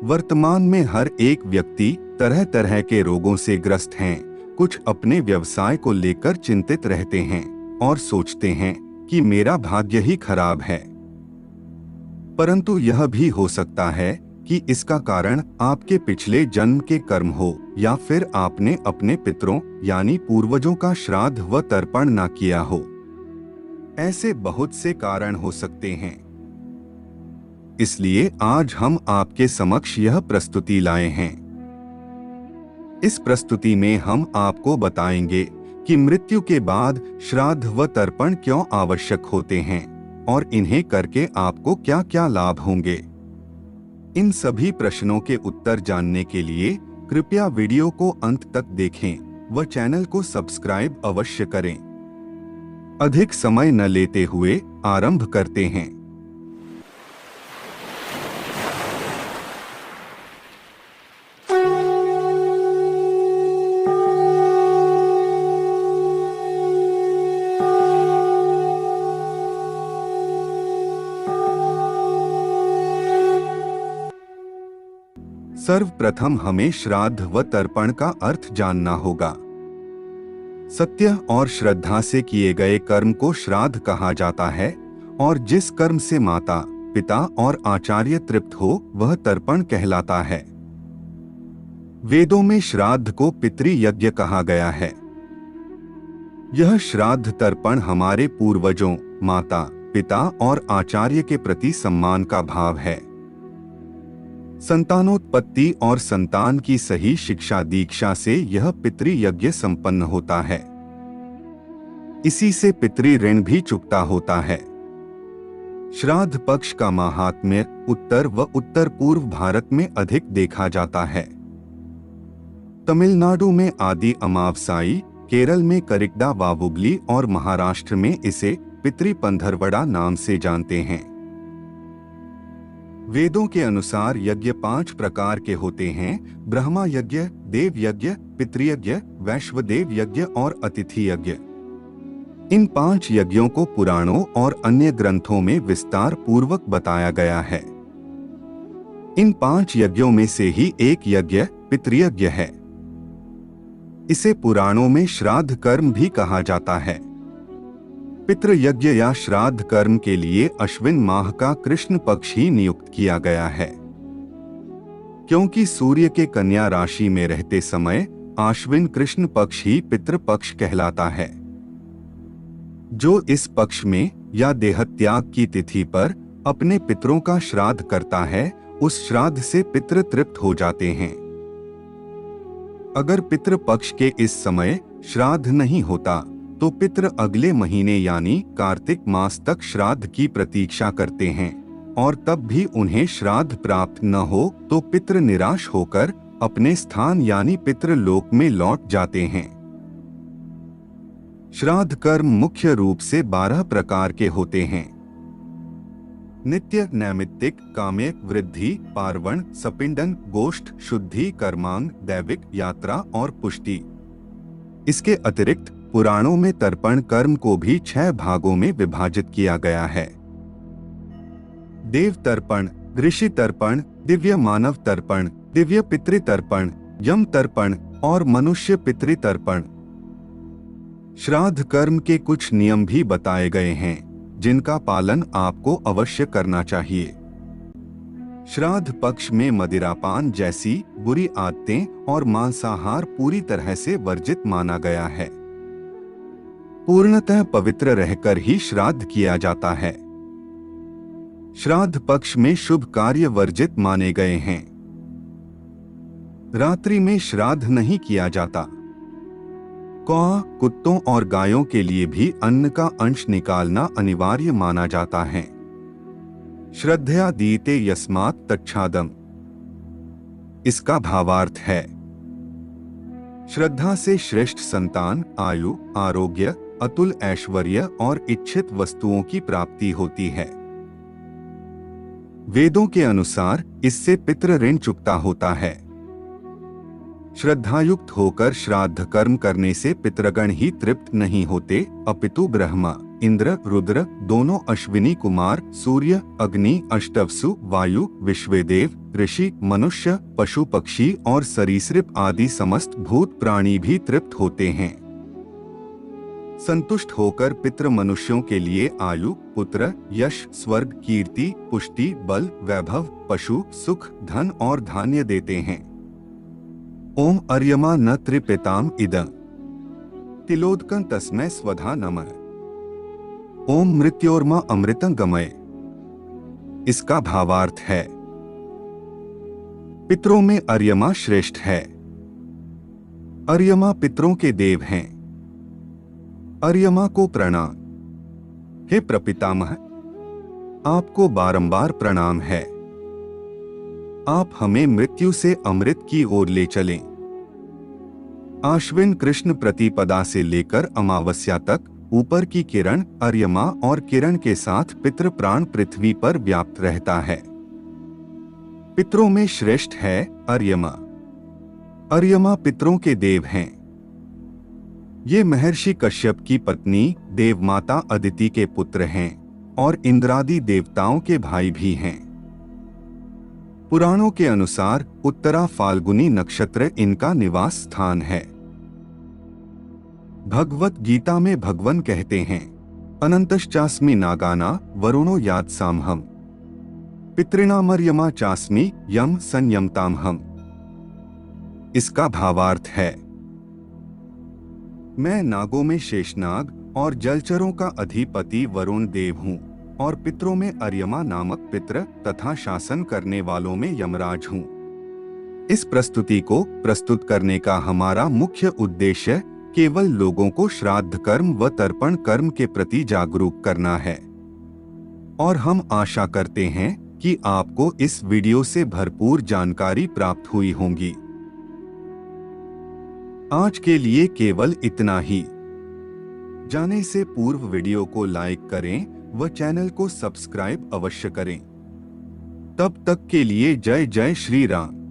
वर्तमान में हर एक व्यक्ति तरह तरह के रोगों से ग्रस्त हैं। कुछ अपने व्यवसाय को लेकर चिंतित रहते हैं और सोचते हैं कि मेरा भाग्य ही खराब है। परंतु यह भी हो सकता है कि इसका कारण आपके पिछले जन्म के कर्म हो, या फिर आपने अपने पितरों यानी पूर्वजों का श्राद्ध व तर्पण न किया हो। ऐसे बहुत से कारण हो सकते हैं। इसलिए आज हम आपके समक्ष यह प्रस्तुति लाए हैं। इस प्रस्तुति में हम आपको बताएंगे कि मृत्यु के बाद श्राद्ध व तर्पण क्यों आवश्यक होते हैं और इन्हें करके आपको क्या क्या लाभ होंगे। इन सभी प्रश्नों के उत्तर जानने के लिए कृपया वीडियो को अंत तक देखें व चैनल को सब्सक्राइब अवश्य करें। अधिक समय न लेते हुए आरंभ करते हैं। सर्वप्रथम हमें श्राद्ध व तर्पण का अर्थ जानना होगा। सत्य और श्रद्धा से किए गए कर्म को श्राद्ध कहा जाता है और जिस कर्म से माता, पिता और आचार्य तृप्त हो वह तर्पण कहलाता है। वेदों में श्राद्ध को पितृयज्ञ कहा गया है। यह श्राद्ध तर्पण हमारे पूर्वजों, माता, पिता और आचार्य के प्रति सम्मान का भाव है। संतानोत्पत्ति और संतान की सही शिक्षा दीक्षा से यह पितृयज्ञ संपन्न होता है। इसी से पितृ ऋण भी चुकता होता है। श्राद्ध पक्ष का महात्म्य उत्तर व उत्तर पूर्व भारत में अधिक देखा जाता है। तमिलनाडु में आदि अमावसाई, केरल में करिकड़ा वावुगली और महाराष्ट्र में इसे पितृपंधरवड़ा नाम से जानते हैं। वेदों के अनुसार यज्ञ 5 प्रकार के होते हैं: ब्रह्मा यज्ञ, देव यज्ञ, पितृयज्ञ, वैश्वदेव यज्ञ और अतिथि यज्ञ। इन 5 यज्ञों को पुराणों और अन्य ग्रंथों में विस्तार पूर्वक बताया गया है। इन 5 यज्ञों में से ही एक यज्ञ पितृयज्ञ है। इसे पुराणों में श्राद्ध कर्म भी कहा जाता है। पितृयज्ञ या श्राद्ध कर्म के लिए अश्विन माह का कृष्ण पक्ष ही नियुक्त किया गया है, क्योंकि सूर्य के कन्या राशि में रहते समय आश्विन कृष्ण पक्ष ही पितृपक्ष कहलाता है। जो इस पक्ष में या देहत्याग की तिथि पर अपने पितरों का श्राद्ध करता है, उस श्राद्ध से पितृ तृप्त हो जाते हैं। अगर पितृपक्ष के इस समय श्राद्ध नहीं होता तो पितृ अगले महीने यानी कार्तिक मास तक श्राद्ध की प्रतीक्षा करते हैं और तब भी उन्हें श्राद्ध प्राप्त न हो तो पितृ निराश होकर अपने स्थान यानी पितृलोक में लौट जाते हैं। श्राद्ध कर्म मुख्य रूप से 12 प्रकार के होते हैं: नित्य, नैमित्तिक, काम्यक, वृद्धि, पार्वण, सपिंडन, गोष्ठ, शुद्धि, कर्मांग, दैविक, यात्रा और पुष्टि। इसके अतिरिक्त पुराणों में तर्पण कर्म को भी 6 भागों में विभाजित किया गया है: देव तर्पण, ऋषि तर्पण, दिव्य मानव तर्पण, दिव्य पितृ तर्पण, यम तर्पण और मनुष्य पितृ तर्पण। श्राद्ध कर्म के कुछ नियम भी बताए गए हैं जिनका पालन आपको अवश्य करना चाहिए। श्राद्ध पक्ष में मदिरापान जैसी बुरी आदतें और मांसाहार पूरी तरह से वर्जित माना गया है। पूर्णतः पवित्र रहकर ही श्राद्ध किया जाता है। श्राद्ध पक्ष में शुभ कार्य वर्जित माने गए हैं। रात्रि में श्राद्ध नहीं किया जाता। कौ, कुत्तों और गायों के लिए भी अन्न का अंश निकालना अनिवार्य माना जाता है। श्रद्धया दीयते यस्मात् तच्छादम्। इसका भावार्थ है श्रद्धा से श्रेष्ठ संतान, आयु, आरोग्य, अतुल ऐश्वर्य और इच्छित वस्तुओं की प्राप्ति होती है। वेदों के अनुसार इससे पितृ ऋण चुकता होता है। श्रद्धायुक्त होकर श्राद्ध कर्म करने से पितृगण ही तृप्त नहीं होते, अपितु ब्रह्मा, इंद्र, रुद्र, दोनों अश्विनी कुमार, सूर्य, अग्नि, अष्टवसु, वायु, विश्वेदेव, ऋषि, मनुष्य, पशु पक्षी और सरीसृप आदि समस्त भूत प्राणी भी तृप्त होते हैं। संतुष्ट होकर पितृ मनुष्यों के लिए आयु, पुत्र, यश, स्वर्ग, कीर्ति, पुष्टि, बल, वैभव, पशु, सुख, धन और धान्य देते हैं। ओम अर्यमा न त्रिपिताम इदं तिलोदकं तस्मै स्वधा नमः। ओम मृत्योर्मा अमृतं गमय। इसका भावार्थ है, पितरों में अर्यमा श्रेष्ठ है। अर्यमा पितरों के देव हैं। अर्यमा को प्रणाम। हे प्रपितामह, आपको बारंबार प्रणाम है। आप हमें मृत्यु से अमृत की ओर ले चलें। आश्विन कृष्ण प्रतिपदा से लेकर अमावस्या तक ऊपर की किरण अर्यमा और किरण के साथ पितृ प्राण पृथ्वी पर व्याप्त रहता है। पितरों में श्रेष्ठ है अर्यमा। अर्यमा पितरों के देव हैं। ये महर्षि कश्यप की पत्नी देवमाता अदिति के पुत्र हैं और इंद्रादि देवताओं के भाई भी हैं। पुराणों के अनुसार उत्तरा फाल्गुनी नक्षत्र इनका निवास स्थान है। भगवत गीता में भगवान कहते हैं, अनंतश्चास्मि नागाना वरुणो यात्सामहम् पितृणामर्यमा चास्मि यम संयमतामहम्। इसका भावार्थ है, मैं नागों में शेषनाग और जलचरों का अधिपति वरुण देव हूँ और पितरों में अर्यमा नामक पितृ तथा शासन करने वालों में यमराज हूँ। इस प्रस्तुति को प्रस्तुत करने का हमारा मुख्य उद्देश्य केवल लोगों को श्राद्ध कर्म व तर्पण कर्म के प्रति जागरूक करना है और हम आशा करते हैं कि आपको इस वीडियो से भरपूर जानकारी प्राप्त हुई होगी। आज के लिए केवल इतना ही। जाने से पूर्व वीडियो को लाइक करें व चैनल को सब्सक्राइब अवश्य करें। तब तक के लिए जय जय श्री राम।